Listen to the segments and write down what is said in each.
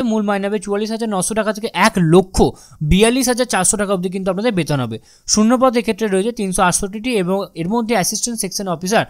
মূল মাইনে হবে 44,900 টাকা থেকে 1,42,400 টাকা অবধি কিন্তু আপনাদের বেতন হবে। শূন্যপদ এক্ষেত্রে রয়েছে 368টি এবং এর মধ্যে অ্যাসিস্ট্যান্ট সেকশন অফিসার।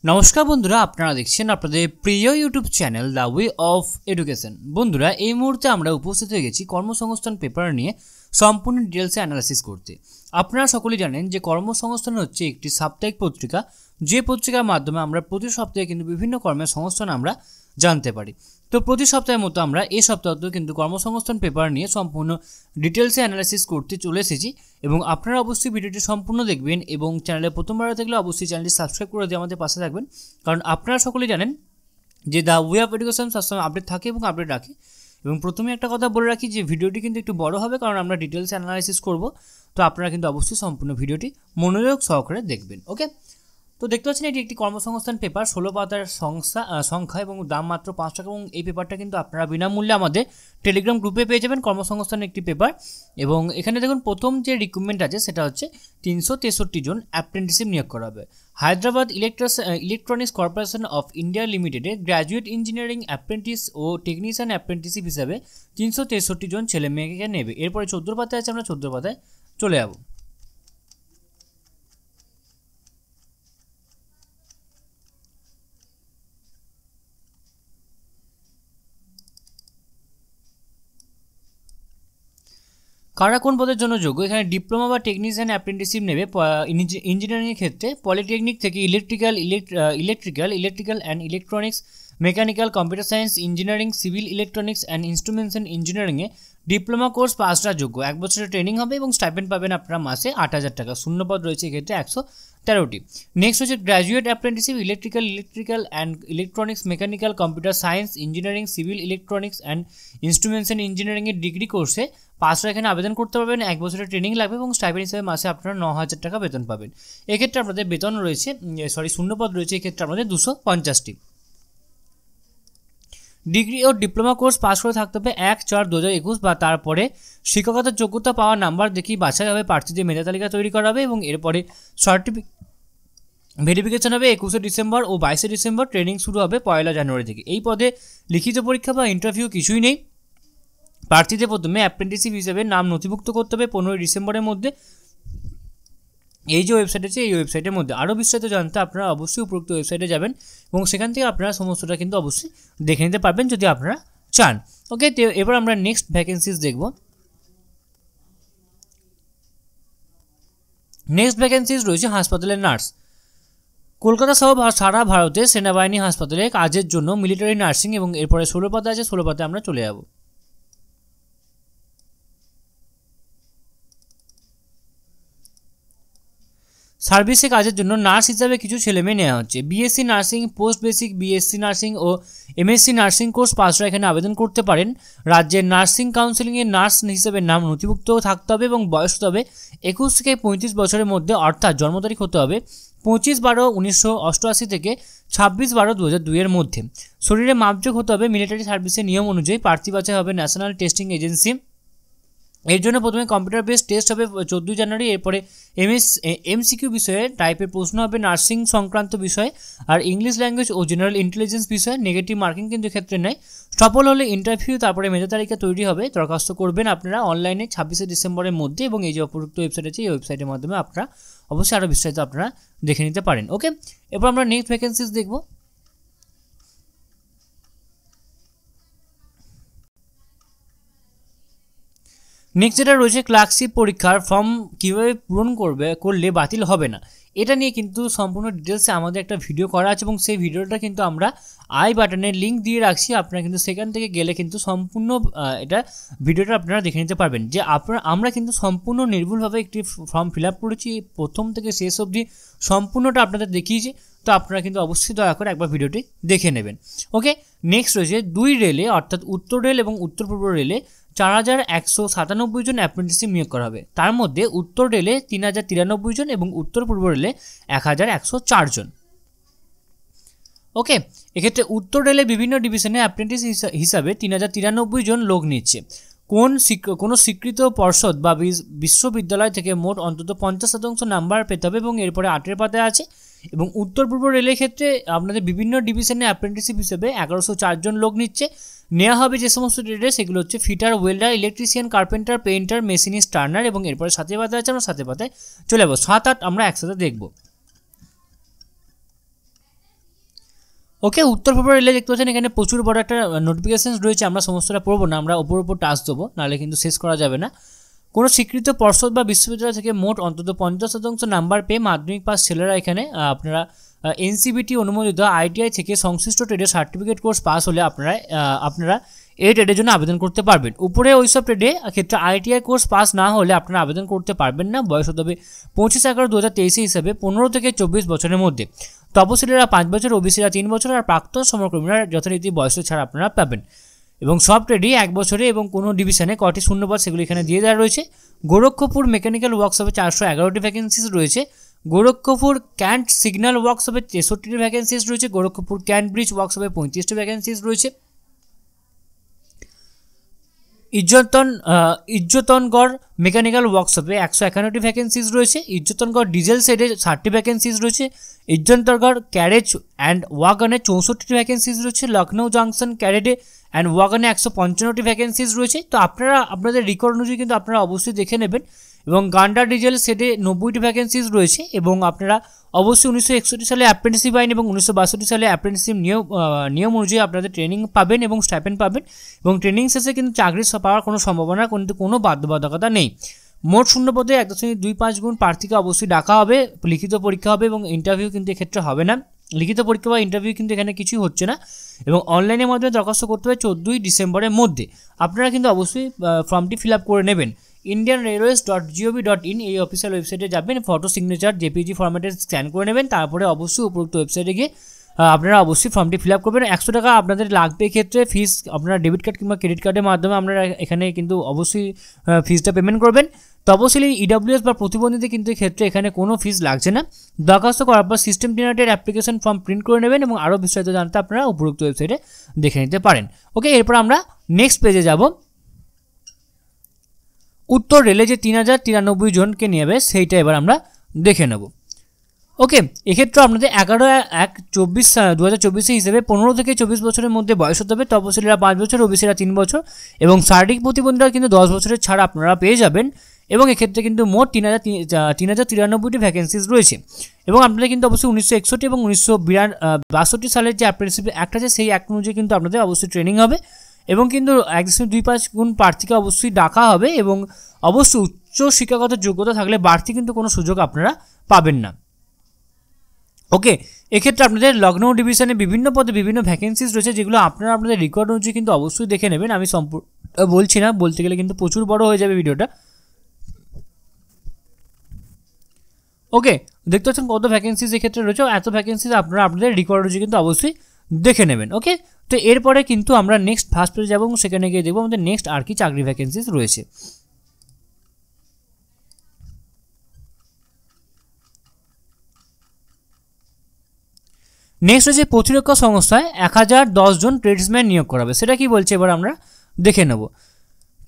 নমস্কার বন্ধুরা, আপনারা দেখছেন আপনাদের প্রিয় YouTube channel the way of education. বন্ধুরা, এই মুহূর্তে আমরা উপস্থিত হয়ে গেছি কর্মসংস্থান পেপার নিয়ে সম্পূর্ণ ডিটেলসে অ্যানালাইসিস করতে। আপনারা সকলেই জানেন যে কর্মসংস্থান হচ্ছে একটি সাপ্তাহিক পত্রিকা, যে পত্রিকার মাধ্যমে আমরা প্রতি সপ্তাহে কিন্তু বিভিন্ন কর্মের সংস্থান আমরা জানতে পারি। তো প্রতি সপ্তাহের মতো আমরা এই সপ্তাহতেও কিন্তু কর্মসংস্থান পেপার নিয়ে সম্পূর্ণ ডিটেলসে অ্যানালাইসিস করতে চলে এসেছি এবং আপনারা অবশ্যই ভিডিওটি সম্পূর্ণ দেখবেন এবং চ্যানেলে প্রথমবার থাকলে অবশ্যই চ্যানেলটি সাবস্ক্রাইব করে দিয়ে আমাদের পাশে থাকবেন, কারণ আপনারা সকলেই জানেন যে দ্য ওয়ে অফ এডুকেশন সবসময় আপডেট থাকে এবং আপডেট রাখে। এবং প্রথমে একটা কথা বলে রাখি যে ভিডিওটি কিন্তু একটু বড় হবে, কারণ আমরা ডিটেলসে অ্যানালাইসিস করব। তো আপনারা কিন্তু অবশ্যই সম্পূর্ণ ভিডিওটি মনোযোগ সহকারে দেখবেন। ওকে, তো দেখতে পাচ্ছেন এটি একটি কর্মসংস্থান পেপার, 16 পাতার সংখ্যা এবং দাম মাত্র 5 টাকা। এবং এই পেপারটা কিন্তু আপনারা বিনামূল্যে আমাদের টেলিগ্রাম গ্রুপে পেয়ে যাবেন। কর্মসংস্থানের একটি পেপার এবং এখানে দেখুন প্রথম যে রিক্রুটমেন্ট আছে সেটা হচ্ছে 363 জন অ্যাপ্রেন্টিসশিপ নিয়োগ করা হবে। Hyderabad electronics corporation of India লিমিটেডে গ্র্যাজুয়েট ইঞ্জিনিয়ারিং অ্যাপ্রেন্টিস ও টেকনিশিয়ান অ্যাপ্রেন্টিসশিপ হিসাবে 363 জন ছেলে মেয়েকে নেবে। এরপরে 14 পাতায় আছে, আমরা 14 পাতায় চলে যাব। কারা কোন পদের জন্য যোগ্য? এখানে ডিপ্লোমা বা টেকনিশিয়ান অ্যাপ্রেন্টিসশিপ নেবে ইঞ্জিনিয়ারিংয়ের ক্ষেত্রে পলিটেকনিক থেকে electrical and electronics, mechanical, computer science, engineering, civil electronics and instrumentation ইঞ্জিনিয়ারিংয়ে ডিপ্লোমা কোর্স পাসরা যোগ্য। 1 বছরের ট্রেনিং হবে এবং স্টাইপেন্ড পাবেন আপনারা মাসে 8,000 টাকা। শূন্যপদ রয়েছে এক্ষেত্রে 113টি। নেক্সট হচ্ছে graduate apprenticeship electrical and electronics, mechanical, computer science, engineering, civil electronics and instrumentation ইঞ্জিনিয়ারিংয়ের ডিগ্রি কোর্সে পাসরা এখানে আবেদন করতে পারবেন। 1 বছরের ট্রেনিং লাগবে এবং স্টাইপেন্ড হিসেবে মাসে আপনারা 9,000 টাকা বেতন পাবেন। এক্ষেত্রে আপনাদের বেতন রয়েছে শূন্যপদ রয়েছে এক্ষেত্রে আপনাদের 250টি। ডিগ্রি ও ডিপ্লোমা কোর্স পাস করে থাকতে হবে 1/4/2021 বা তারপরে শিক্ষকতার যোগ্যতা পাওয়ার নাম্বার দেখেই বাছাই হবে, প্রার্থীদের মেধা তালিকা তৈরি করা হবে এবং এরপরে ভেরিফিকেশন হবে 21শে ডিসেম্বর ও 22শে ডিসেম্বর। ট্রেনিং শুরু হবে 1 জানুয়ারি থেকে। এই পদে লিখিত পরীক্ষা বা ইন্টারভিউ কিছুই নেই। প্রার্থীদের প্রথমে অ্যাপ্রেন্টিসশিপ হিসেবে নাম নথিভুক্ত করতে হবে 15 ডিসেম্বরের মধ্যে। এই যে ওয়েবসাইট আছে এই ওয়েবসাইটের মধ্যে। আরও বিস্তারিত জানতে আপনারা অবশ্যই উপরোক্ত ওয়েবসাইটে যাবেন এবং সেখান থেকে আপনারা সমস্তটা কিন্তু অবশ্যই দেখে নিতে পারবেন যদি আপনারা চান। ওকে, তো এবার আমরা নেক্সট ভ্যাকেন্সিজ দেখব। নেক্সট ভ্যাকেন্সিজ রয়েছে হাসপাতালের নার্স। কলকাতা সহ সারা ভারতে সেনাবাহিনী হাসপাতালে কাজের জন্য মিলিটারি নার্সিং এবং এরপরে 16 পাতা আছে, 16 পাতায় আমরা চলে যাব। সার্ভিসে কাজের জন্য নার্স হিসাবে কিছু ছেলেমেয়ে নেওয়া হচ্ছে। BSc nursing, post basic BSc nursing ও এমএসসি নার্সিং কোর্স পাসরা এখানে আবেদন করতে পারেন। রাজ্যের নার্সিং কাউন্সিলিংয়ে নার্স হিসেবে নাম নথিভুক্ত থাকতে হবে এবং বয়স হতে হবে 21 থেকে 35 বছরের মধ্যে, অর্থাৎ জন্ম তারিখ হতে হবে 25/12/1988 থেকে 26/12/2002 এর মধ্যে। শরীরে মাপযোগ হতে হবে মিলিটারি সার্ভিসের নিয়ম অনুযায়ী। প্রার্থী বাছাই হবে ন্যাশনাল টেস্টিং এজেন্সি। এর জন্য প্রথমে কম্পিউটার বেসড টেস্ট হবে 14 জানুয়ারি। এরপরে এমসিকিউ বিষয়ে টাইপের প্রশ্ন হবে নার্সিং সংক্রান্ত বিষয়ে আর ইংলিশ ল্যাঙ্গুয়েজ ও জেনারেল ইন্টেলিজেন্স বিষয়ে। নেগেটিভ মার্কিং কিন্তু ক্ষেত্রে নেই। সফল হলে ইন্টারভিউ, তারপরে মেধা তালিকা তৈরি হবে। দরখাস্ত করবেন আপনারা অনলাইনে 26শে ডিসেম্বরের মধ্যে এবং এই যে উপযুক্ত ওয়েবসাইট আছে এই ওয়েবসাইটের মাধ্যমে আপনারা অবশ্যই আরও বিস্তারিত আপনারা দেখে নিতে পারেন। ওকে, এরপর আমরা নেক্সট ভ্যাকেন্সিজ দেখব। নেক্সট যেটা রয়েছে ক্লার্কশিপ পরীক্ষার ফর্ম কীভাবে পূরণ করলে বাতিল হবে না, এটা নিয়ে কিন্তু সম্পূর্ণ ডিটেলসে আমাদের একটা ভিডিও করা আছে এবং সেই ভিডিওটা কিন্তু আমরা আই বাটনের লিঙ্ক দিয়ে রাখছি। আপনারা কিন্তু সেখান থেকে গেলে কিন্তু সম্পূর্ণ এটা ভিডিওটা আপনারা দেখে নিতে পারবেন যে আমরা কিন্তু সম্পূর্ণ নির্ভুলভাবে একটি ফর্ম ফিল আপ করেছি, প্রথম থেকে শেষ অবধি সম্পূর্ণটা আপনাদের দেখিয়েছি। তো আপনারা কিন্তু অবশ্যই দয়া করে একবার ভিডিওটি দেখে নেবেন। ওকে, নেক্সট রয়েছে 2 রেলে অর্থাৎ উত্তর রেল এবং উত্তর পূর্ব রেলে 4,197 জন অ্যাপ্রেন্টিসশিপ নিয়োগ করা হবে। তার মধ্যে উত্তর রেলে 3,093 জন এবং উত্তর পূর্ব রেলে 1,104 জন। ওকে, এক্ষেত্রে উত্তর রেলে বিভিন্ন ডিভিশনে অ্যাপ্রেন্টিস হিসাবে 3,093 জন লোক নিচ্ছে। কোনো স্বীকৃত পর্ষদ বা বিশ্ববিদ্যালয় থেকে মোট অন্তত 50% নাম্বার পেতে হবে এবং এরপরে 8 পাতায় আছে এবং উত্তর পূর্ব রেলের ক্ষেত্রে আপনাদের বিভিন্ন ডিভিশনে অ্যাপ্রেন্টিসশিপ হিসেবে 1104 জন লোক নিচ্ছে। নেওয়া হবে যে সমস্ত ট্রেডে সেগুলো হচ্ছে fitter, welder, electrician, carpenter, painter, machinist, turner এবং এরপরে সাথে পাতে আছে, আমরা সাথে পাতে চলে যাবো। 7-8 আমরা একসাথে দেখব। ওকে, উত্তর পূর্ব রেলে দেখতে পাচ্ছেন এখানে প্রচুর বড় একটা নোটিফিকেশন রয়েছে। আমরা সমস্তটা পড়বো না, আমরা ওপর টাচ দেবো, নাহলে কিন্তু শেষ করা যাবে না। কোনো স্বীকৃত পর্ষদ বা বিশ্ববিদ্যালয় থেকে মোট অন্তত 50% নাম্বার পেয়ে মাধ্যমিক পাস ছেলেরা এখানে আপনারা এনসিবিটি অনুমোদিত আইটিআই থেকে সংশ্লিষ্ট ট্রেডের সার্টিফিকেট কোর্স পাস হলে আপনারা এই ট্রেডের জন্য আবেদন করতে পারবেন। উপরে ওইসব ট্রেডে ক্ষেত্রে আইটিআই কোর্স পাস না হলে আপনারা আবেদন করতে পারবেন না। বয়স হতে হবে 25/11/2023 হিসাবে 15 থেকে 24 বছরের মধ্যে। তপশিলীরা 5 বছর, ওবিসিরা 3 বছর আর প্রাক্তন সমকর্মীরা যথারীতি বয়সের ছাড় আপনারা পাবেন। এবং সব ট্রেডই 1 বছরে এবং কোনো ডিভিশনে কটি শূন্যপদ সেগুলো এখানে দিয়ে দেওয়া রয়েছে। গোরক্ষপুর মেকানিক্যাল ওয়ার্কশপে 411টি ভ্যাকেন্সিস রয়েছে। গোরক্ষপুর ক্যান্ট সিগন্যাল ওয়ার্কশপে 63টি ভ্যাকেন্সিস রয়েছে। গোরক্ষপুর ক্যান্ট ব্রিজ ওয়ার্কশপে 35টি ভ্যাকেন্সিস রয়েছে। ইজ্জতনগড় মেকানিক্যাল ওয়ার্কশপে 151টি ভ্যাকেন্সিস রয়েছে। ইজ্জতনগড় ডিজেল সেটে 60টি ভ্যাকেন্সিস রয়েছে। ইজ্জতনগড় ক্যারেজ অ্যান্ড ওয়াগনে 64টি ভ্যাকেন্সিস রয়েছে। লখনৌ জাংশন ক্যারেটে অ্যান্ড ওয়াগনে 155টি ভ্যাকেন্সিস রয়েছে। তো আপনারা আপনাদের রেকর্ড অনুযায়ী কিন্তু আপনারা অবশ্যই দেখে নেবেন। এবং গান্ডার ডিজেল সেটে 90টি ভ্যাকেন্সিস রয়েছে। এবং আপনারা অবশ্যই 1961 সালে অ্যাপ্রেন্টিসশিপ আইন এবং 1962 সালে অ্যাপ্রেন্টিসশিপ নিয়ম অনুযায়ী আপনাদের ট্রেনিং পাবেন এবং স্টাইপেন্ড পাবেন। এবং ট্রেনিং শেষে কিন্তু চাকরি পাওয়ার কোনো সম্ভাবনা কিন্তু কোনো বাধ্যবাধকতা নেই। মোট শূন্যপদে 1.25 গুণ প্রার্থীকে অবশ্যই ডাকা হবে। লিখিত পরীক্ষা হবে এবং ইন্টারভিউ কিন্তু এক্ষেত্রে হবে না। লিখিত পরীক্ষা বা ইন্টারভিউ কিন্তু এখানে কিছুই হচ্ছে না। এবং অনলাইনের মাধ্যমে দরখাস্ত করতে হবে 14 ডিসেম্বরের মধ্যে। আপনারা কিন্তু অবশ্যই ফর্মটি ফিল আপ করে নেবেন। indianrailways.gov.in এই অফিসিয়াল ওয়েবসাইটে যাবেন, ফটো সিগনেচার জেপিজি ফরম্যাটে স্ক্যান করে নেবেন। তারপরে অবশ্যই উপরোক্ত ওয়েবসাইটে গিয়ে আপনারা অবশ্যই ফর্মটি ফিল আপ করবেন। 100 টাকা আপনাদের লাগবে। ক্ষেত্রে ফিস আপনারা ডেবিট কার্ড কিংবা ক্রেডিট কার্ডের মাধ্যমে আপনারা এখানে কিন্তু অবশ্যই ফিসটা পেমেন্ট করবেন। তপশিলি ইডব্লিউএস বা প্রতিবন্ধীদের কিন্তু ক্ষেত্রে এখানে কোনো ফিস লাগছে না। দরখাস্ত করার পর system generated application form print করে নেবেন এবং আরও বিস্তারিত জানতে আপনারা উপরোক্ত ওয়েবসাইটে দেখে নিতে পারেন। ওকে, এরপর আমরা নেক্সট পেজে যাব। উত্তর রেলে যে 3093 জনকে নিয়ে যাবে সেইটা এবার আমরা দেখে নেব। ওকে, এক্ষেত্রে আপনাদের 11/1/2024 হিসেবে 15 থেকে 24 বছরের মধ্যে বয়স হতে হবে। তপশিলীরা 5 বছর, ওবিসিরা 3 বছর এবং শারীরিক প্রতিবন্ধীরা কিন্তু 10 বছরের ছাড় আপনারা পেয়ে যাবেন। এবং এক্ষেত্রে কিন্তু মোট 3093টি ভ্যাকেন্সিস রয়েছে। এবং আপনাদের কিন্তু অবশ্যই 1961 এবং 1962 সালের যে অ্যাপ্রেন্টিসশিপ অ্যাক্ট আছে সেই অ্যাক্ট অনুযায়ী কিন্তু আপনাদের অবশ্যই ট্রেনিং হবে। এবং কিন্তু 1.25 গুণ প্রার্থীকে অবশ্যই ডাকা হবে। এবং অবশ্যই উচ্চ শিক্ষাগত যোগ্যতা থাকলে বাড়তি কিন্তু কোনো সুযোগ আপনারা পাবেন না। ওকে, এক্ষেত্রে আপনাদের লখনৌ ডিভিশনে বিভিন্ন পদে বিভিন্ন ভ্যাকেন্সিস রয়েছে, যেগুলো আপনারা আপনাদের রেকর্ড অনুযায়ী কিন্তু অবশ্যই দেখে নেবেন। আমি সম্পূর্ণ বলছি না, বলতে গেলে কিন্তু প্রচুর বড় হয়ে যাবে ভিডিওটা। ওকে, দেখতে পাচ্ছেন কত ভ্যাকেন্সিস এক্ষেত্রে রয়েছে। এত ভ্যাকেন্সিস আপনারা আপনাদের রেকর্ড অনুযায়ী কিন্তু অবশ্যই দেখে নেবেন। ওকে, তো এরপরে কিন্তু আমরা নেক্সট ফার্স্ট পেজে যাবো এবং সেখানে গিয়ে দেখবো আমাদের নেক্সট আর কি চাকরি ভ্যাকেন্সিস রয়েছে। নেক্সট হচ্ছে প্রতিরক্ষা সংস্থায় 1010 জন ট্রেডসম্যান নিয়োগ করা হবে। সেটা কি বলছে এবার আমরা দেখে নেব।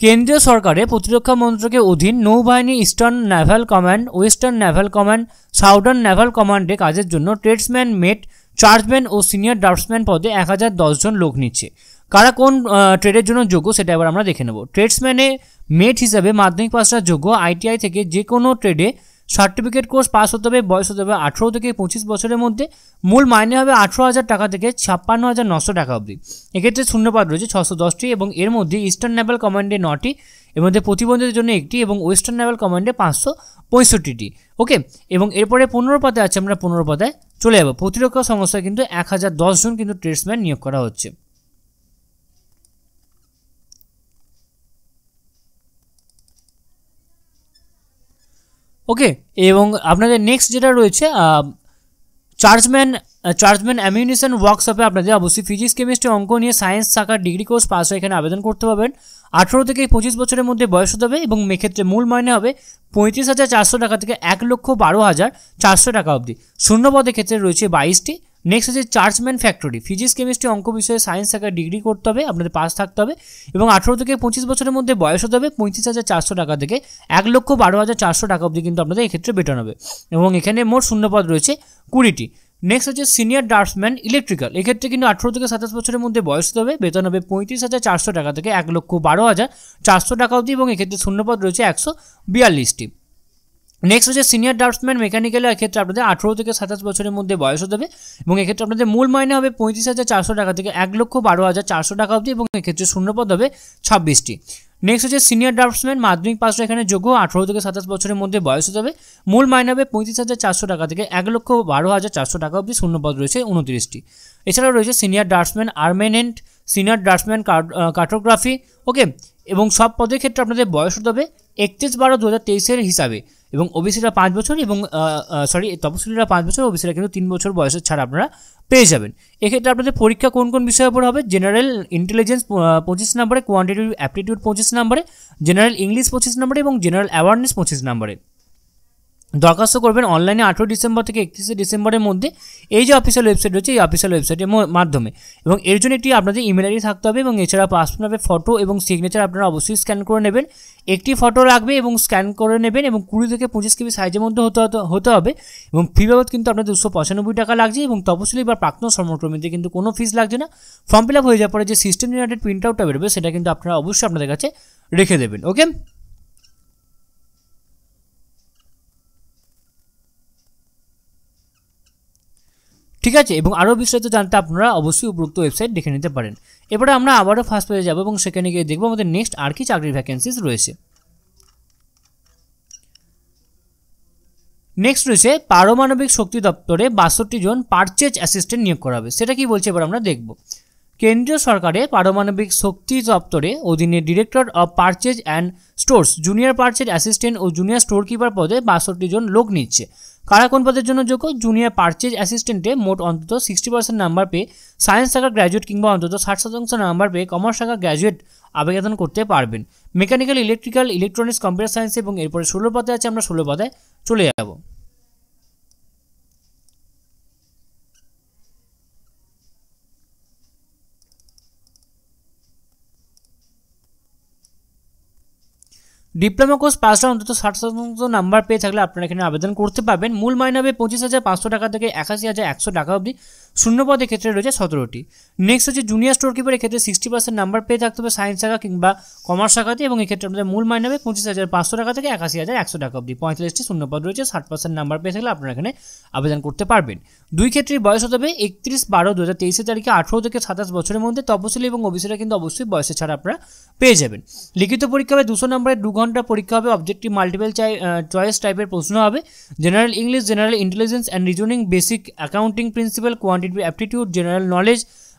কেন্দ্রীয় সরকারের প্রতিরক্ষা মন্ত্রকের অধীন নৌবাহিনী eastern naval command, western naval command, southern naval কমান্ডে কাজের জন্য ট্রেডসম্যান, মেট, চার্জম্যান ও সিনিয়র ড্রাফটসম্যান পদে 1010 জন লোক নিচ্ছে। কারা কোন ট্রেডের জন্য যোগ্য সেটা এবার আমরা দেখে নেব। ট্রেডসম্যানে মেট হিসাবে মাধ্যমিক পাসটা যোগ্য। আইটিআই থেকে যে কোনো ট্রেডে সার্টিফিকেট কোর্স পাস হতে হবে। বয়স হতে হবে 18 থেকে 25 বছরের মধ্যে। মূল মাইনে হবে 18,000 টাকা থেকে 56,900 টাকা অবধি। এক্ষেত্রে শূন্যপদ রয়েছে 610টি এবং এর মধ্যে ইস্টার্ন নেভাল কমান্ডে 9টি, এর মধ্যে প্রতিবন্ধীদের জন্য 1টি এবং ওয়েস্টার্ন নেভাল কমান্ডে 565টি। ওকে, এবং এরপরে 15 পদে আছে, আমরা 15 পদে চলে যাব। প্রতিরক্ষা সংস্থায় কিন্তু 1010 জন কিন্তু ট্রেডসম্যান নিয়োগ করা হচ্ছে। ওকে, এবং আপনাদের নেক্সট যেটা রয়েছে চার্জম্যান অ্যামিউনিশন ওয়ার্কশপে আপনাদের অবশ্যই ফিজিক্স, কেমিস্ট্রি, অঙ্ক নিয়ে সায়েন্স শাখার ডিগ্রি কোর্স পাস হয়ে এখানে আবেদন করতে পারবেন। 18 থেকে 25 বছরের মধ্যে বয়স হতে হবে এবং এক্ষেত্রে মূল মাইনে হবে 35,400 টাকা থেকে 1,12,400 টাকা অবধি। শূন্যপদের ক্ষেত্রে রয়েছে 22টি। নেক্সট হচ্ছে চার্চম্যান ফ্যাক্টরি, ফিজিক্স কেমিস্ট্রি অঙ্ক বিষয়ে সায়েন্স থাকার ডিগ্রি করতে হবে, আপনাদের পাস থাকতে হবে এবং 18 থেকে 25 বছরের মধ্যে বয়স হতে হবে। 35,400 টাকা থেকে 1,12,400 টাকা অবধি কিন্তু আপনাদের এক্ষেত্রে বেতন হবে এবং এখানে মোট শূন্যপদ রয়েছে 20টি। নেক্সট হচ্ছে সিনিয়র ড্রাফটসম্যান ইলেকট্রিক্যাল, এক্ষেত্রে কিন্তু 18 থেকে 27 বছরের মধ্যে বয়স হতে হবে, বেতন হবে 35,400 টাকা থেকে 1,12,400 টাকা অবধি এবং এক্ষেত্রে শূন্যপদ রয়েছে 142টি। নেক্সট হচ্ছে সিনিয়র ড্রাফটসম্যান মেকানিক্যালের ক্ষেত্রে আপনাদের 18 থেকে 27 বছরের মধ্যে বয়স হতে হবে এবং এক্ষেত্রে আপনাদের মূল মাইনে হবে 35,400 টাকা থেকে 1,12,400 টাকা অবধি এবং এক্ষেত্রে শূন্যপদ হবে 26টি। নেক্সট হচ্ছে সিনিয়র ড্রাফটসম্যান মাধ্যমিক পাসটা এখানে যোগ্য, 18 থেকে 27 বছরের মধ্যে বয়স হতে হবে, মূল মাইনে হবে 35,400 টাকা থেকে 1,12,400 টাকা অবধি, শূন্যপদ রয়েছে 29টি। এছাড়াও রয়েছে senior draughtsman armament, senior draughtsman cartography, okay, এবং সব পদের ক্ষেত্রে আপনাদের বয়স হতে হবে 31/12/2023 হিসাবে এবং ওবিসিরা 5 বছর এবং তপশিলীরা 5 বছর, ওবিসিরা কিন্তু 3 বছর বয়সের ছাড় আপনারা পেয়ে যাবেন। এক্ষেত্রে আপনাদের পরীক্ষা কোন কোন বিষয়ের উপর হবে? জেনারেল ইন্টেলিজেন্স 25 নম্বরে, কোয়ান্টিটিভ অ্যাপটিটিউড 25 নম্বরে, জেনারেল ইংলিশ 25 নম্বরে এবং জেনারেল অ্যাওয়ারনেস 25 নম্বরে। দরখাস্ত করবেন অনলাইনে 18 ডিসেম্বর থেকে 31 ডিসেম্বরের মধ্যে এই যে অফিসিয়াল ওয়েবসাইট রয়েছে এই অফিসিয়াল ওয়েবসাইটের মাধ্যমে এবং এর জন্য একটি আপনাদের ইমেল আইডি থাকতে হবে এবং এছাড়া পাসপোর্টের ফটো এবং সিগনেচার আপনারা অবশ্যই স্ক্যান করে নেবেন, একটি ফটো লাগবে এবং স্ক্যান করে নেবেন এবং 20 থেকে 25 কেবি সাইজের মধ্যে হতে হবে এবং ফি বাবদ কিন্তু আপনাদের 295 টাকা লাগছে এবং তপশিলি বা প্রাক্তন সমকর্মীদের কিন্তু কোনো ফিস লাগছে না। ফর্ম ফিল আপ হয়ে যাওয়ার পরে যে সিস্টেম জেনারেটেড প্রিন্ট আউটটা বেরোবে সেটা কিন্তু আপনারা অবশ্যই আপনাদের কাছে রেখে দেবেন, ওকে। ঠিক আছে, এবং আরও বিস্তারিত জানতে আপনারা অবশ্যই উপরোক্ত ওয়েবসাইট দেখে নিতে পারেন। এবারে আমরা আবারও ফার্স্ট পেজে যাব এবং সেখানে গিয়ে দেখবো আমাদের নেক্সট আর কি চাকরির ভ্যাকেন্সিস রয়েছে। নেক্সট রয়েছে পারমাণবিক শক্তি দপ্তরে 62 জন পারচেজ অ্যাসিস্ট্যান্ট নিয়োগ করা হবে, সেটা কি বলছে এবার আমরা দেখব। কেন্দ্রীয় সরকারের পারমাণবিক শক্তি দপ্তরে অধীনে director of purchase and stores, junior purchase assistant ও জুনিয়র স্টোর কিপার পদে 62 জন লোক নিচ্ছে। কারা কোন পদের জন্য যোগ্য? জুনিয়র পারচেজ অ্যাসিস্ট্যান্টে মোট অন্তত 60% নাম্বার পেয়ে সায়েন্স শাখার গ্র্যাজুয়েট কিংবা অন্তত 60% নাম্বার পেয়ে কমার্স শাখার গ্র্যাজুয়েট আবেদন করতে পারবেন। Mechanical, electrical, electronics, computer science এবং এরপরে 16 পদে আছে, আমরা 16 পদে চলে যাব। ডিপ্লোমা কোর্স পাসটা অন্তত 60% নাম্বার পেয়ে থাকলে আপনারা এখানে আবেদন করতে পারবেন। মূল মাইনে হবে 25,500 টাকা থেকে 81,100 টাকা অবধি, শূন্য পদের ক্ষেত্রে রয়েছে 17টি। নেক্সট হচ্ছে জুনিয়র স্টোর কিপার, এক্ষেত্রে 60% নাম্বার পেয়ে থাকতে হবে সায়েন্স শাখা কিংবা কমার্স শাখাতে এবং এক্ষেত্রে আপনাদের মূল মাইনে হবে 25,500 টাকা থেকে 81,100 টাকা অবধি, 45টি শূন্যপদ রয়েছে, 60% নাম্বার পেয়ে থাকলে আপনারা এখানে আবেদন করতে পারবেন। দুই ক্ষেত্রেই বয়স হতে হবে 31/12/2023 তারিখে 18 থেকে 27 বছরের মধ্যে, তপশিলি এবং ওবিসিরা কিন্তু অবশ্যই বয়সের ছাড়া আপনারা পেয়ে যাবেন। লিখিত পরীক্ষা হবে 200 নম্বরের 2 ঘন্টা পরীক্ষা হবে, অবজেক্টিভ মাল্টিপল চয়েস টাইপের প্রশ্ন হবে, general English, general intelligence and reasoning, basic accounting principal, quantitative aptitude, general knowledge,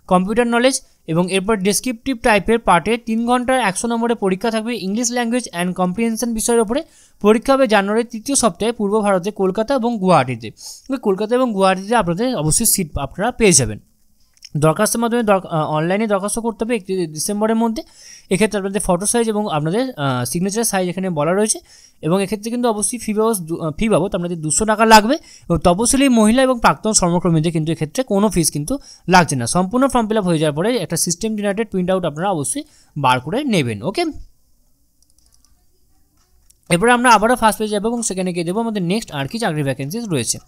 computer knowledge এবং এরপর ডেসক্রিপটিভ টাইপের পার্টে 3 ঘন্টার 100 নম্বরের পরীক্ষা থাকবে। ইংলিশ ল্যাঙ্গুয়েজ অ্যান্ড কম্প্রিহেনশন বিষয়ের উপরে পরীক্ষা হবে জানুয়ারির 3য় সপ্তাহে পূর্ব ভারতে কলকাতা এবং গুয়াহাটিতে। কলকাতা এবং গুয়াহাটিতে আপনাদের অবশ্যই সিট আপনারা পেয়ে যাবেন। দরখাস্তের মাধ্যমে অনলাইনে দরখাস্ত করতে হবে 31 ডিসেম্বরের মধ্যে। এক্ষেত্রে আপনাদের ফটো সাইজ এবং আপনাদের সিগনেচার সাইজ এখানে বলা রয়েছে এবং এক্ষেত্রে কিন্তু অবশ্যই ফি বাবদ আপনাদের 200 টাকা লাগবে এবং তপশিলি মহিলা এবং প্রাক্তন সমকর্মীদের কিন্তু এক্ষেত্রে কোনো ফিস কিন্তু লাগছে না। সম্পূর্ণ ফর্ম ফিল আপ হয়ে যাওয়ার পরে একটা সিস্টেম জেনারেটেড প্রিন্ট আউট আপনারা অবশ্যই বার করে নেবেন, ওকে। এরপরে আমরা আবারও ফার্স্ট পেজে যাবো এবং সেখানে গিয়ে দেবো আমাদের নেক্সট আর কি চাকরির ভ্যাকেন্সিস রয়েছে।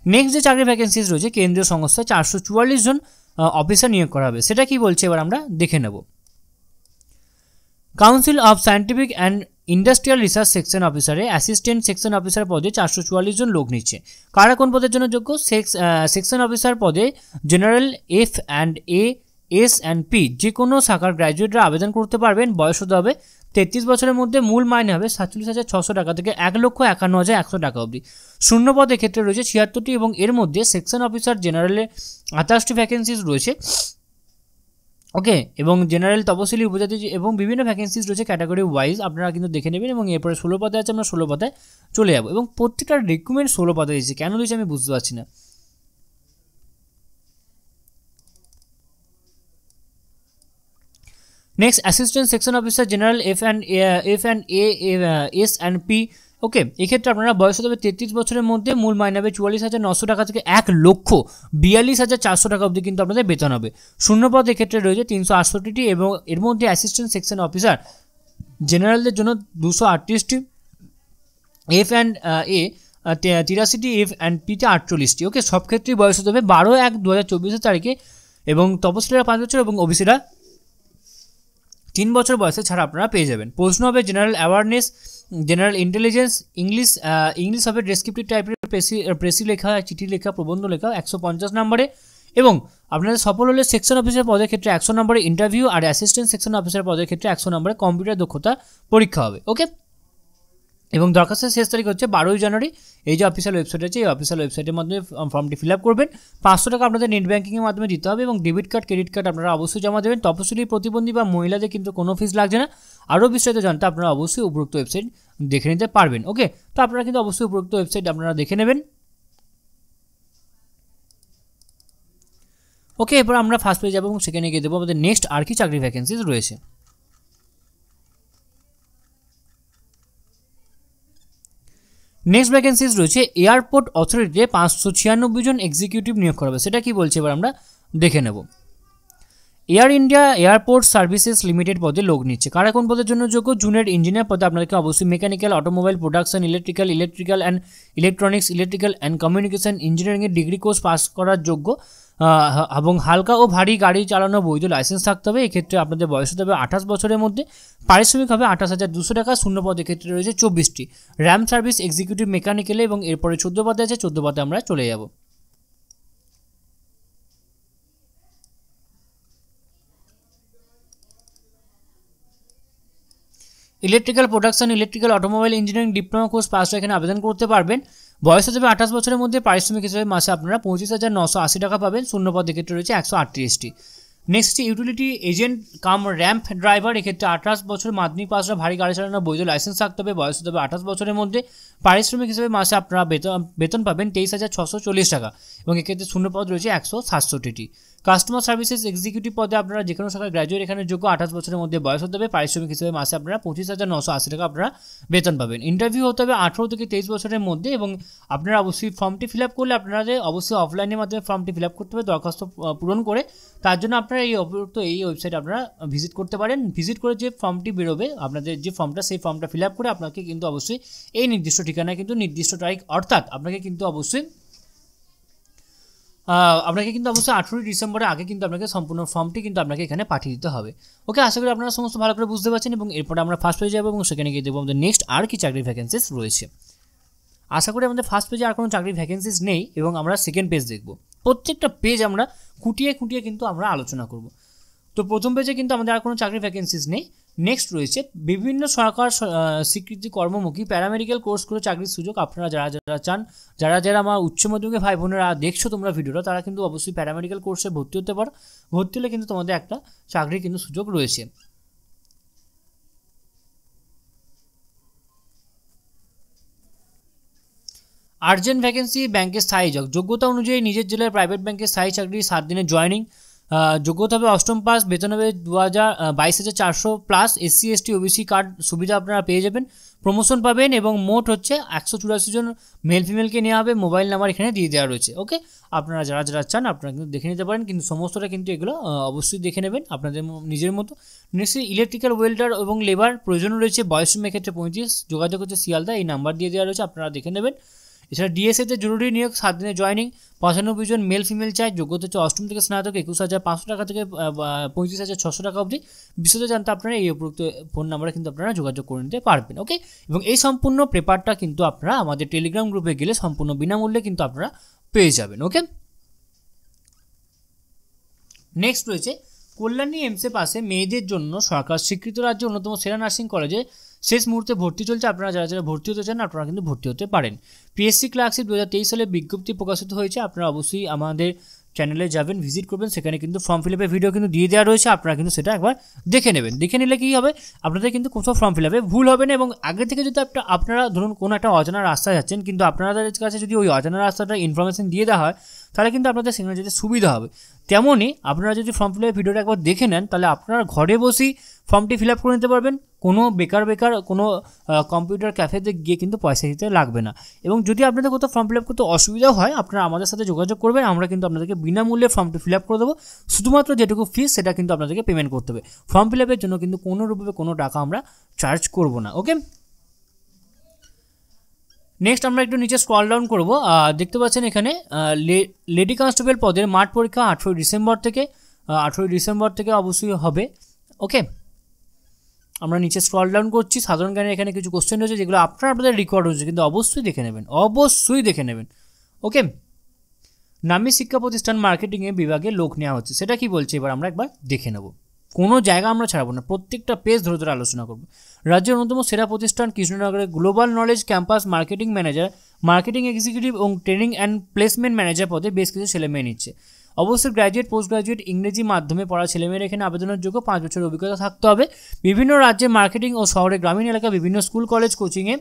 নেক্সট যে চাকরি ভ্যাকেন্সিস রয়েছে কেন্দ্রীয় সংস্থায় 444 জন অফিসার নিয়োগ করা হবে, সেটা কি বলছে এবার আমরা দেখে নেব। Council of scientific and industrial research section অফিসারে অ্যাসিস্ট্যান্ট সেকশন অফিসার পদে 444 জন লোক নিচ্ছে। কারা কোন পদের জন্য যোগ্য? সেকশন অফিসার পদে জেনারেল F&A, S&P যে কোনো শাখার গ্র্যাজুয়েটরা আবেদন করতে পারবেন। বয়স হতে হবে 33 বছরের মধ্যে, মূল মাইনে হবে 47,600 টাকা থেকে 1,51,100 টাকা অবধি। শূন্য পদের ক্ষেত্রে রয়েছে 76টি এবং এর মধ্যে সেকশন অফিসার জেনারেলে 28টি ভ্যাকেন্সিস রয়েছে, ওকে, এবং জেনারেল তপশিলি উপজাতি এবং বিভিন্ন ভ্যাকেন্সিস রয়েছে ক্যাটাগরি ওয়াইজ, আপনারা কিন্তু দেখে নেবেন। এবং এরপরে 16 পদে আছে, আমরা 16 পদে চলে যাবো এবং প্রত্যেকটা রিক্রুটমেন্ট 16 পদে দিয়েছে, কেন দিয়েছে আমি বুঝতে পারছি না। Next assistant section officer general F&A, S&P, ওকে, এক্ষেত্রে আপনারা বয়স হতে হবে 33 বছরের মধ্যে, মূল মাইনে হবে 44,900 টাকা থেকে 1,42,400 টাকা অবধি কিন্তু আপনাদের বেতন হবে। শূন্যপদ এক্ষেত্রে রয়েছে 368টি এবং এর মধ্যে অ্যাসিস্ট্যান্ট সেকশন অফিসার জেনারেলদের জন্য 238টি, এফ অ্যান্ড এ 83টি, এফ অ্যান্ড পিতে 48টি। ওকে, সব ক্ষেত্রেই বয়স হতে হবে 12/1/2024 তারিখে এবং তপশিলীরা 5 বছর এবং ওবিসিরা 3 বছর বয়সে ছাড়া আপনারা পেয়ে যাবেন। প্রশ্ন হবে general awareness, general intelligence, English হবে ডেসক্রিপটিভ টাইপের প্রেসি লেখা, চিঠি লেখা, প্রবন্ধ লেখা 150 নম্বরে এবং আপনাদের সফল হলে সেকশন অফিসার পদের ক্ষেত্রে 100 নম্বরে ইন্টারভিউ আর অ্যাসিস্ট্যান্ট সেকশন অফিসার পদের ক্ষেত্রে 100 নম্বরে কম্পিউটার দক্ষতা পরীক্ষা হবে। ওকে, এবং দরখাস্তের শেষ তারিখ হচ্ছে 12ই জানুয়ারি। এই যে অফিসিয়াল ওয়েবসাইট আছে, এই অফিসিয়াল ওয়েবসাইটের মাধ্যমে ফর্মটি ফিল আপ করবেন। 500 টাকা আপনাদের নেট ব্যাঙ্কিংয়ের মাধ্যমে দিতে হবে এবং ডেবিট কার্ড, ক্রেডিট কার্ড আপনারা অবশ্যই জমা দেবেন। তপশিলি, প্রতিবন্ধী বা মহিলাদের কিন্তু কোনো ফিস লাগছে না। আরও বিস্তারিত জানতে আপনারা অবশ্যই উপরোক্ত ওয়েবসাইট দেখে নিতে পারবেন। ওকে, তো আপনারা কিন্তু অবশ্যই উপরোক্ত ওয়েবসাইট আপনারা দেখে নেবেন। ওকে, এরপর আমরা ফার্স্ট পেজে যাবো এবং সেখানে গিয়ে দেবো আমাদের নেক্সট আর কি চাকরি ভ্যাকেন্সিজ রয়েছে। নেক্সট ভ্যাকেন্সিজ রয়েছে এয়ারপোর্ট অথরিটিতে 596 জন এক্সিকিউটিভ নিয়োগ করা হবে। সেটা কি বলছে এবার আমরা দেখে নেব। Air India airport services limited পদে লোক নিচ্ছে। কারা কোন পদের জন্য যোগ্য? জুনিয়র ইঞ্জিনিয়ার পদে আপনাদেরকে অবশ্যই mechanical, automobile, production, electrical and electronics, electrical and communication ইঞ্জিনিয়ারিংয়ের ডিগ্রি কোর্স পাস করার যোগ্য এবং হালকা ও ভারী গাড়ি চালানো বৈধ লাইসেন্স থাকতে হবে। এক্ষেত্রে আপনাদের বয়স হতে হবে 28 বছরের মধ্যে। পারিশ্রমিক হবে 28,200 টাকা। শূন্য পদ এক্ষেত্রে রয়েছে 24টি। র্যাম সার্ভিস এক্সিকিউটিভ মেকানিক্যালে এবং এরপরে 14 পদে আছে। 14 পদে আমরা চলে যাব। Electrical production, electrical automobile engineering diploma course পাসরা এখানে আবেদন করতে পারবেন। বয়স হতে হবে 28 বছরের মধ্যে। পারিশ্রমিক হিসেবে মাসে আপনারা 25,980 টাকা পাবেন। শূন্য পদ এক্ষেত্রে রয়েছে 138টি। Next utility agent cum ramp driver, এক্ষেত্রে 28 বছর মাধ্যমিক পাসরা, ভারী গাড়ি চালানোর বৈধ লাইসেন্স থাকতে হবে। বয়স হতে হবে 28 বছরের মধ্যে। পারিশ্রমিক হিসেবে মাসে আপনারা বেতন পাবেন 23,640 টাকা এবং এক্ষেত্রে শূন্য পদ রয়েছে 167টি। কাস্টমার সার্ভিসেস এক্সিকিউটিভ পদে আপনারা যে কোনো শাখায় গ্র্যাজুয়েট এখানে যোগ্য। 28 বছরের মধ্যে বয়স হতে হবে। পারিশ্রমিক হিসেবে মাসে আপনারা 25,980 টাকা আপনারা বেতন পাবেন। ইন্টারভিউ হতে হবে 18 থেকে 23 বছরের মধ্যে এবং আপনারা অবশ্যই ফর্মটি ফিল আপ করলে আপনাদের অবশ্যই অফলাইনের মাধ্যমে ফর্মটি ফিল আপ করতে হবে দরখাস্ত পূরণ করে। তার জন্য আপনারা এই ওয়েবসাইট আপনারা ভিজিট করতে পারেন। ভিজিট করে যে ফর্মটি বেরোবে আপনাদের যে ফর্মটা, সেই ফর্মটা ফিল আপ করে আপনাকে কিন্তু অবশ্যই এই নির্দিষ্ট ঠিকানায় কিন্তু নির্দিষ্ট তারিখ অর্থাৎ আপনাকে কিন্তু অবশ্যই 18 ডিসেম্বরের আগে কিন্তু আপনাকে সম্পূর্ণ ফর্মটি কিন্তু আপনাকে এখানে পাঠিয়ে দিতে হবে। ওকে, আশা করি আপনারা সমস্ত ভালো করে বুঝতে পারছেন এবং এরপরে আমরা ফার্স্ট পেজে যাবো এবং সেখানে গিয়ে দেখবো আমাদের নেক্সট আর কি চাকরির ভ্যাকেন্সিস রয়েছে। আশা করি আমাদের ফার্স্ট পেজে আর কোনো চাকরির ভ্যাকেন্সিস নেই এবং আমরা সেকেন্ড পেজ দেখব। প্রত্যেকটা পেজ আমরা খুঁটিয়ে কিন্তু আমরা আলোচনা করব। তো প্রথম পেজে কিন্তু আমাদের আর কোনো চাকরির ভ্যাকেন্সিস নেই। নেক্সট রয়েছে বিভিন্ন সরকার স্বীকৃতি কর্মমুখী প্যারামেডিক্যাল কোর্স করে চাকরির সুযোগ। আপনারা যারা চান, যারা আমার উচ্চ মাধ্যমিক ভাই বোনেরা দেখছো তোমরা ভিডিওটা, তারা কিন্তু অবশ্যই প্যারামেডিক্যাল কোর্সে ভর্তি হতে পারো। ভর্তি হলে কিন্তু তোমাদের একটা চাকরির কিন্তু সুযোগ রয়েছে। আর্জেন্ট ভ্যাকেন্সি ব্যাংকের স্থায়ী যোগ্যতা অনুযায়ী নিজের জেলার প্রাইভেট ব্যাংকের স্থায়ী চাকরি 7 দিনের জয়েনিং। যোগ্যতা হবে 8ম পাস। বেতন হবে 22,400 plus. SC ST OBC card সুবিধা আপনারা পেয়ে যাবেন। প্রমোশন পাবেন এবং মোট হচ্ছে 184 জন মেল ফিমেলকে নেওয়া হবে। মোবাইল নাম্বার এখানে দিয়ে দেওয়া রয়েছে। ওকে, আপনারা যারা চান আপনারা কিন্তু দেখে নিতে পারেন, কিন্তু সমস্তটা কিন্তু এগুলো অবশ্যই দেখে নেবেন আপনাদের নিজের মতো। নেক্সট ইলেকট্রিক্যাল ওয়েল্ডার এবং লেবার প্রয়োজন রয়েছে। বয়সসীমা ক্ষেত্রে 35। যোগাযোগ হচ্ছে শিয়ালদা, এই নাম্বার দিয়ে দেওয়া রয়েছে, আপনারা দেখে নেবেন। এছাড়া ডিএসএতে জরুরি নিয়োগ, 7 দিনের জয়েনিং। 95 জন মেল ফিমেল চাই। যোগ্যতা হচ্ছে 8ম থেকে স্নাতক। 21,500 টাকা থেকে 35,600 টাকা অবধি। বিশদে জানতে আপনারা এই উপযুক্ত ফোন নাম্বারে কিন্তু আপনারা যোগাযোগ করে নিতে পারবেন। ওকে, এবং এই সম্পূর্ণ পেপারটা কিন্তু আপনারা আমাদের টেলিগ্রাম গ্রুপে গেলে সম্পূর্ণ বিনামূল্যে কিন্তু আপনারা পেয়ে যাবেন। ওকে, নেক্সট রয়েছে কল্যাণী এমসে পাশে মেয়েদের জন্য সরকার স্বীকৃত রাজ্যের অন্যতম সেরা নার্সিং কলেজে শেষ মুহূর্তে ভর্তি চলছে। আপনারা যারা ভর্তি হতে চান আপনারা কিন্তু ভর্তি হতে পারেন। পিএসসি ক্লার্কশিপ 2023 সালে বিজ্ঞপ্তি প্রকাশিত হয়েছে। আপনারা অবশ্যই আমাদের চ্যানেলে যাবেন, ভিজিট করবেন, সেখানে কিন্তু ফর্ম ফিল আপের ভিডিও কিন্তু দিয়ে দেওয়া রয়েছে। আপনারা কিন্তু সেটা একবার দেখে নেবেন। দেখে নিলে কী হবে, আপনাদের কিন্তু কোথাও ফর্ম ফিল আপে ভুল হবে না এবং আগে থেকে যদি আপনারা ধরুন কোনো একটা অজানা রাস্তায় যাচ্ছেন, কিন্তু আপনাদের কাছে যদি ওই অজানা রাস্তাটা ইনফরমেশন দিয়ে দেওয়া হয় তাহলে কিন্তু আপনাদের সেখানে যেতে সুবিধা হবে। তেমনই আপনারা যদি ফর্ম ফিল আপের ভিডিওটা একবার দেখে নেন তাহলে আপনারা ঘরে বসেই ফর্মটি ফিল আপ করে নিতে পারবেন। কোনো বেকার কোনো কম্পিউটার ক্যাফেতে গিয়ে কিন্তু পয়সা দিতে লাগবে না। এবং যদি আপনাদের কোথাও ফর্ম ফিল আপ করতে অসুবিধা হয়, আপনারা আমাদের সাথে যোগাযোগ করবেন, আমরা কিন্তু আপনাদেরকে বিনামূল্যে ফর্মটি ফিল আপ করে দেবো। শুধুমাত্র যেটুকু ফিস সেটা কিন্তু আপনাদেরকে পেমেন্ট করতে হবে। ফর্ম ফিল আপের জন্য কিন্তু কোনো রূপে কোনো টাকা আমরা চার্জ করব না। ওকে, নেক্সট আমরা একটু নিচে স্ক্রল ডাউন করব। দেখতে পাচ্ছেন এখানে লেডি কনস্টেবল পদের মাঠ পরীক্ষা 18 ডিসেম্বর থেকে অবশ্যই হবে। ওকে, আমরা নিচে স্ক্রল ডাউন করছি। সাধারণ জ্ঞানের এখানে কিছু কোশ্চেন রয়েছে যেগুলো আপনাদের রেকর্ড হচ্ছে, কিন্তু অবশ্যই দেখে নেবেন। ওকে, নামী শিক্ষা প্রতিষ্ঠান মার্কেটিংয়ে বিভাগে লোক নেওয়া হচ্ছে, সেটা কি বলছে এবার আমরা একবার দেখে নেব। কোনো জায়গা আমরা ছাড়বো না, প্রত্যেকটা পেজ ধরে ধরে আলোচনা করব। রাজ্যের অন্যতম সেরা প্রতিষ্ঠান কৃষ্ণনগরের global knowledge campus marketing manager, marketing executive এবং ট্রেনিং অ্যান্ড প্লেসমেন্ট ম্যানেজার পদে বেশ কিছু ছেলেমেয়ে নিচ্ছে। অবশ্যই গ্র্যাজুয়েট, পোস্ট গ্র্যাজুয়েট, ইংরেজি মাধ্যমে পড়া ছেলেমেয়েরা এখানে আবেদনের যোগ্য। 5 বছরের অভিজ্ঞতা থাকতে হবে। বিভিন্ন রাজ্যে মার্কেটিং ও শহরে গ্রামীণ এলাকা বিভিন্ন স্কুল কলেজ কোচিংয়ে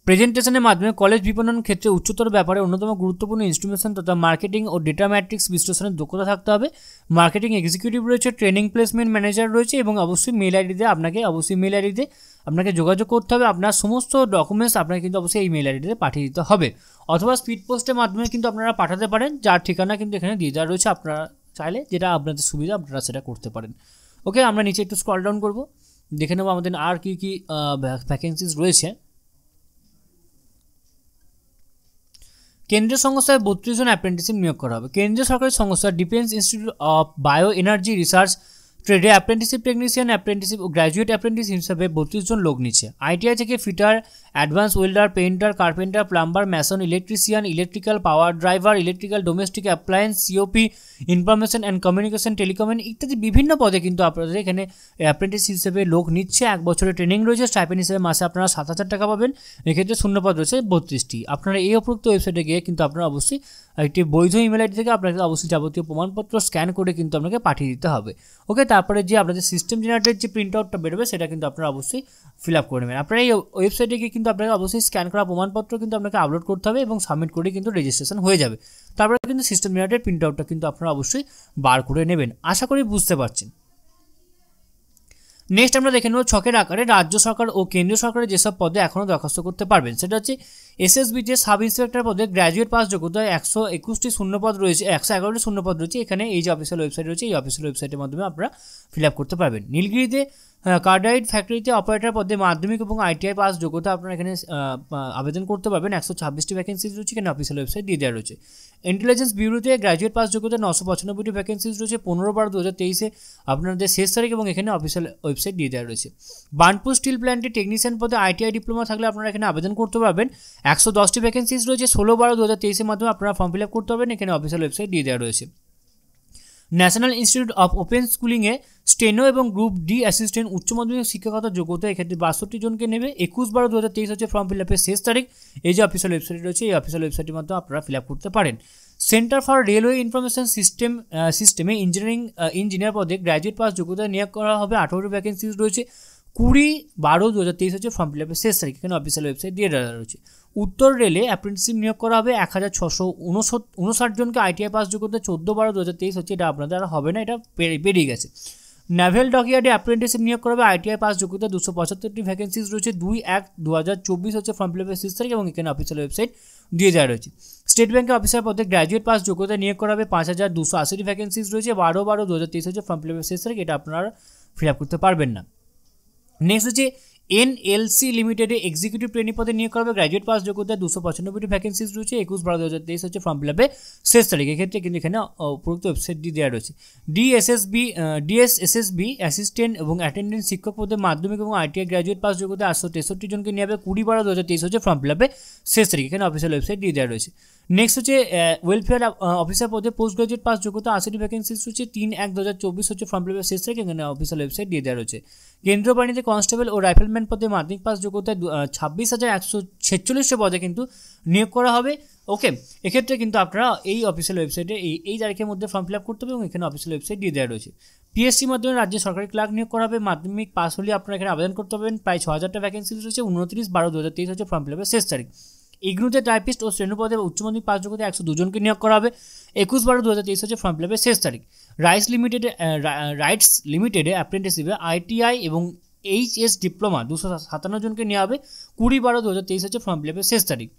প্রেজেন্টেশনের মাধ্যমে কলেজ বিপণন ক্ষেত্রে উচ্চতর ব্যাপারে অন্যতম গুরুত্বপূর্ণ ইনস্ট্রুমেন্টেশন তথা মার্কেটিং ও ডেটা ম্যাট্রিক্স বিশ্লেষণের দক্ষতা থাকতে হবে। মার্কেটিং এক্সিকিউটিভ রয়েছে, ট্রেনিং প্লেসমেন্ট ম্যানেজার রয়েছে এবং অবশ্যই মেল আইডিতে আপনাকে যোগাযোগ করতে হবে। আপনার সমস্ত ডকুমেন্টস আপনাকে কিন্তু অবশ্যই এই মেল আইডিতে পাঠিয়ে দিতে হবে, অথবা স্পিড পোস্টের মাধ্যমে কিন্তু আপনারা পাঠাতে পারেন, যার ঠিকানা কিন্তু এখানে দিয়ে দেওয়া রয়েছে। আপনারা চাইলে যেটা আপনাদের সুবিধা আপনারা সেটা করতে পারেন। ওকে, আমরা নিচে একটু স্ক্রল ডাউন করব, দেখে নেব আমাদের আর কি ভ্যাকেন্সিস রয়েছে। কেন্দ্রীয় সংস্থায় 32 জন অ্যাপ্রেন্টিসশিপ নিয়োগ করা হবে। কেন্দ্রীয় সরকারি সংস্থা defence institute of bio energy research ট্রেডে অ্যাপ্রেন্টিসশিপ টেকনিশিয়ান, অ্যাপ্রেন্টিসশিপ ও গ্র্যাজুয়েট অ্যাপ্রেন্টিস হিসেবে 32 জন লোক নিচ্ছে। আইটিআই থেকে fitter, advance welder, painter, carpenter, plumber, mason, electrician, electrical power driver, electrical domestic appliance, COP, information and communication, telecommunication ইত্যাদি বিভিন্ন পদে কিন্তু আপনাদের এখানে অ্যাপ্রেন্টিস হিসেবে লোক নিচ্ছে। 1 বছরের ট্রেনিং রয়েছে। স্টাইপেন্ড হিসেবে মাসে আপনারা 7,000 টাকা পাবেন। এক্ষেত্রে শূন্যপদ রয়েছে 32টি। আপনারা এই উপরোক্ত ওয়েবসাইটে গিয়ে কিন্তু আপনারা অবশ্যই একটি বৈধ ইমেল আইডি থেকে আপনাকে অবশ্যই যাবতীয় প্রমাণপত্র স্ক্যান করে কিন্তু আপনাকে পাঠিয়ে দিতে হবে। ওকে, তারপরে যে আপনাদের সিস্টেম জেনারেটেড যে প্রিন্ট আউটটা বেরোবে সেটা কিন্তু আপনারা অবশ্যই ফিল আপ করে নেবেন। আপনারা এই ওয়েবসাইটে গিয়ে কিন্তু আপনাকে অবশ্যই স্ক্যান করা প্রমাণপত্র কিন্তু আপনাকে আপলোড করতে হবে এবং সাবমিট করে কিন্তু রেজিস্ট্রেশন হয়ে যাবে। তারপরে কিন্তু সিস্টেম জেনারেটেড প্রিন্ট আউটটা কিন্তু আপনারা অবশ্যই বার করে নেবেন। আশা করি বুঝতে পারছেন। নেক্সট আমরা দেখে নেব ছকের আকারে রাজ্য সরকার ও কেন্দ্রীয় সরকারের যেসব পদে এখনও দরখাস্ত করতে পারবেন। সেটা হচ্ছে এসএসবিতে সাব ইন্সপেক্টর পদে গ্র্যাজুয়েট পাস যোগ্যতায় 121টি শূন্যপদ রয়েছে, 111টি শূন্যপদ রয়েছে। এখানে এই যে অফিসিয়াল ওয়েবসাইট রয়েছে, এই অফিসিয়াল ওয়েবসাইটের মাধ্যমে আপনারা ফিল আপ করতে পারবেন। নীলগিরিতে কার্ডাইড ফ্যাক্টরিতে অপারেটর পদে মাধ্যমিক এবং আইটিআই পাস যোগ্যতা আপনারা এখানে আবেদন করতে পারবেন। 126টি ভ্যাকেন্সিজ রয়েছে, এখানে অফিসিয়াল ওয়েবসাইট দিয়ে দেওয়া রয়েছে। ইন্টেলিজেন্স ব্যুরোতে গ্র্যাজুয়েট পাস যোগ্যতা 995টি ভ্যাকেন্সিজ রয়েছে। 15/12/2023 আপনাদের শেষ তারিখ এবং এখানে অফিসিয়াল ওয়েবসাইট দিয়ে দেওয়া রয়েছে। বার্নপুর স্টিল প্ল্যান্টে টেকনিশিয়ান পদে আইটিআই ডিপ্লোমা থাকলে আপনারা এখানে আবেদন করতে পারবেন। 110টি ভ্যাকেন্সিজ রয়েছে। 16/12/2023 মাধ্যমে আপনারা ফর্ম ফিল আপ করতে পারবেন, এখানে অফিসিয়াল ওয়েবসাইট দিয়ে দেওয়া রয়েছে। ন্যাশনাল ইনস্টিটিউট অফ ওপেন স্কুলিংয়ে স্টেনো এবং গ্রুপ ডি অ্যাসিস্ট্যান্ট উচ্চ মাধ্যমিক শিক্ষাগত যোগ্যতা এক্ষেত্রে 62 জনকে নেবে। 21/12/2023 হচ্ছে ফর্ম ফিল আপের শেষ তারিখ। এই যে অফিসিয়াল ওয়েবসাইট রয়েছে, এই অফিসিয়াল ওয়েবসাইটের মাধ্যমে আপনারা ফিল আপ করতে পারেন। সেন্টার ফর রেলওয়ে ইনফরমেশন সিস্টেমে ইঞ্জিনিয়ার পদে গ্র্যাজুয়েট পাস যোগ্যতা নিয়োগ করা হবে। 18টি ভ্যাকেন্সিজ রয়েছে। 20/12/2023 হচ্ছে ফর্ম ফিল আপের শেষ তারিখ, এখানে অফিসিয়াল ওয়েবসাইট দিয়ে দেওয়া রয়েছে। উত্তর রেলে অ্যাপ্রেন্টিসশিপ নিয়োগ করা হবে 1659 জনকে। আইটিআই পাস যোগ্যতা 14/12/2023 হচ্ছে, এটা আপনাদের আর হবে না, এটা পেরিয়ে গেছে। নেভেল ডকইয়ার্ডে অ্যাপ্রেন্টিসশিপ নিয়োগ করা হবে। আইটিআই পাস যোগ্যতা 275টি ভ্যাকেন্সিজ রয়েছে। 2/1/2024 হচ্ছে ফর্ম ফিল আপের শেষ তারিখ এবং এখানে অফিসিয়াল ওয়েবসাইট দিয়ে দেওয়া রয়েছে। স্টেট ব্যাংকের অফিসার পদে গ্র্যাজুয়েট পাস যোগ্যতা নিয়োগ করা হবে। 5280টি ভ্যাকেন্সিজ রয়েছে। 12/12/2023 হচ্ছে ফর্ম ফিল আপের শেষ তারিখ, এটা আপনারা ফিল আপ করতে পারবেন না। নেক্সট হচ্ছে এনএলসি লিমিটেডে এক্সিকিউটিভ ট্রেনিং পদে নিয়োগ করা হবে। গ্র্যাজুয়েট পাস যোগ্যতা 295টি ভ্যাকেন্সিজ রয়েছে। 21/12/2023 হচ্ছে ফর্ম ফিল আপের শেষ তারিখ, এক্ষেত্রে কিন্তু এখানে উপরোক্ত ওয়েবসাইট দিয়ে দেওয়া রয়েছে। ডিএসএসবি অ্যাসিস্ট্যান্ট এবং অ্যাটেন্ডেন্ট শিক্ষক পদে মাধ্যমিক এবং আইটিআই গ্র্যাজুয়েট পাস যোগ্যতা 863 জনকে নিয়ে হবে। 20/12/2023 হচ্ছে ফর্ম ফিল আপের শেষ তারিখ, এখানে অফিসিয়াল ওয়েবসাইট দিয়ে দেওয়া রয়েছে। নেক্সট হচ্ছে ওয়েলফেয়ার অফিসার পদে পোস্ট গ্রাজুয়েট পাস যোগ্যতা 80টি ভ্যাকেন্সিজ রয়েছে। 3/1/2024 হচ্ছে ফর্ম ফিল আপের শেষ তারিখ, এখানে অফিসিয়াল ওয়েবসাইট দিয়ে দেওয়া রয়েছে। কেন্দ্রীয় বাহিনীতে কনস্টেবল ও রাইফেলম্যান পদে মাধ্যমিক পাস যোগ্যতায় 26,146 পদে কিন্তু নিয়োগ করা হবে। ওকে, এক্ষেত্রে কিন্তু আপনারা এই অফিসিয়াল ওয়েবসাইটে এই তারিখের মধ্যে ফর্ম ফিল আপ করতে হবে এবং এখানে অফিসিয়াল ওয়েবসাইট দিয়ে দেওয়া রয়েছে। পিএসসির মাধ্যমে রাজ্যে সরকারি ক্লার্ক নিয়োগ করা হবে। মাধ্যমিক পাস হলে আপনারা এখানে আবেদন করতে পারবেন। প্রায় 6000টা ভ্যাকেন্সি রয়েছে। 29/12/2023 হচ্ছে ফর্ম ফিল আপের শেষ তারিখ। ইগনুতে টাইপিস্ট ও শ্রেণু পদে উচ্চ মাধ্যমিক পাস যোগ্যতায় 102 জনকে নিয়োগ করা হবে। 21/12/2023 হচ্ছে ফর্ম ফিল আপের শেষ তারিখ। রাইটস লিমিটেডে অ্যাপ্রেন্টিসশিপে ITI এবং HS ডিপ্লোমা 257 জনকে নেওয়া হবে। 20/12/2023 হচ্ছে ফর্ম ফিল আপের শেষ তারিখ।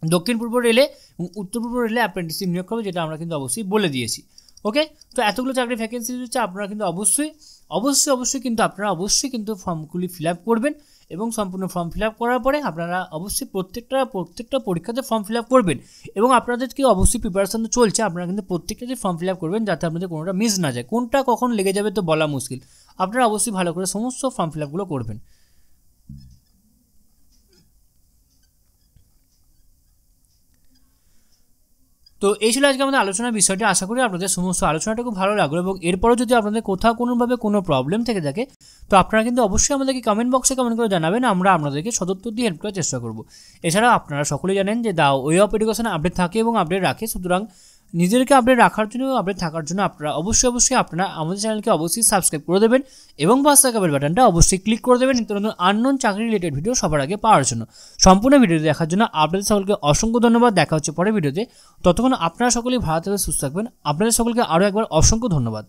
দক্ষিণ পূর্ব রেলে এবং উত্তর পূর্ব রেলে অ্যাপ্রেন্টিসশিপ নিয়োগ করবে, যেটা আমরা কিন্তু অবশ্যই বলে দিয়েছি। ওকে, তো এতগুলো চাকরি ভ্যাকেন্সি হচ্ছে, আপনারা কিন্তু অবশ্যই কিন্তু আপনারা কিন্তু ফর্মগুলি ফিল আপ করবেন এবং সম্পূর্ণ ফর্ম ফিল আপ করার পরে আপনারা অবশ্যই প্রত্যেকটা পরীক্ষাতে ফর্ম ফিল আপ করবেন এবং আপনাদেরকে অবশ্যই প্রিপারেশন চলছে, আপনারা কিন্তু প্রত্যেকটাতে ফর্ম ফিল আপ করবেন যাতে আপনাদের কোনোটা মিস না যায়। কোনটা কখন লেগে যাবে তো বলা মুশকিল, আপনারা অবশ্যই ভালো করে সমস্ত ফর্ম ফিল আপগুলো করবেন। তো এই ছিল আজকে আমাদের আলোচনার বিষয়টি। আশা করি আপনাদের সমস্ত আলোচনাটা খুব ভালো লাগলো এবং এরপরও যদি আপনাদের কোথাও কোনোভাবে কোনো প্রবলেম থেকে থাকে তো আপনারা কিন্তু অবশ্যই আমাদেরকে কমেন্ট বক্সে কমেন্ট করে জানাবেন, আমরা আপনাদেরকে সদুত্তর দিয়ে হেল্প করার চেষ্টা করব। এছাড়াও আপনারা সকলেই জানেন যে the way of education update থাকে এবং আপডেট রাখে, সুতরাং নিজেদেরকে আপডেট রাখার জন্য আপডেট থাকার জন্য আপনারা অবশ্যই আপনারা আমাদের চ্যানেলকে অবশ্যই সাবস্ক্রাইব করে দেবেন এবং পাশে থাকা বেল বাটনটা অবশ্যই ক্লিক করে দেবেন নিত্য নতুন আননোন চাকরি রিলেটেড ভিডিও সবার আগে পাওয়ার জন্য। সম্পূর্ণ ভিডিওটি দেখার জন্য আপনাদের সকলকে অসংখ্য ধন্যবাদ। দেখা হচ্ছে পরের ভিডিওতে, ততক্ষণ আপনারা সকলেই ভালো থাকবেন, সুস্থ থাকবেন। আপনাদের সকলকে আরও একবার অসংখ্য ধন্যবাদ।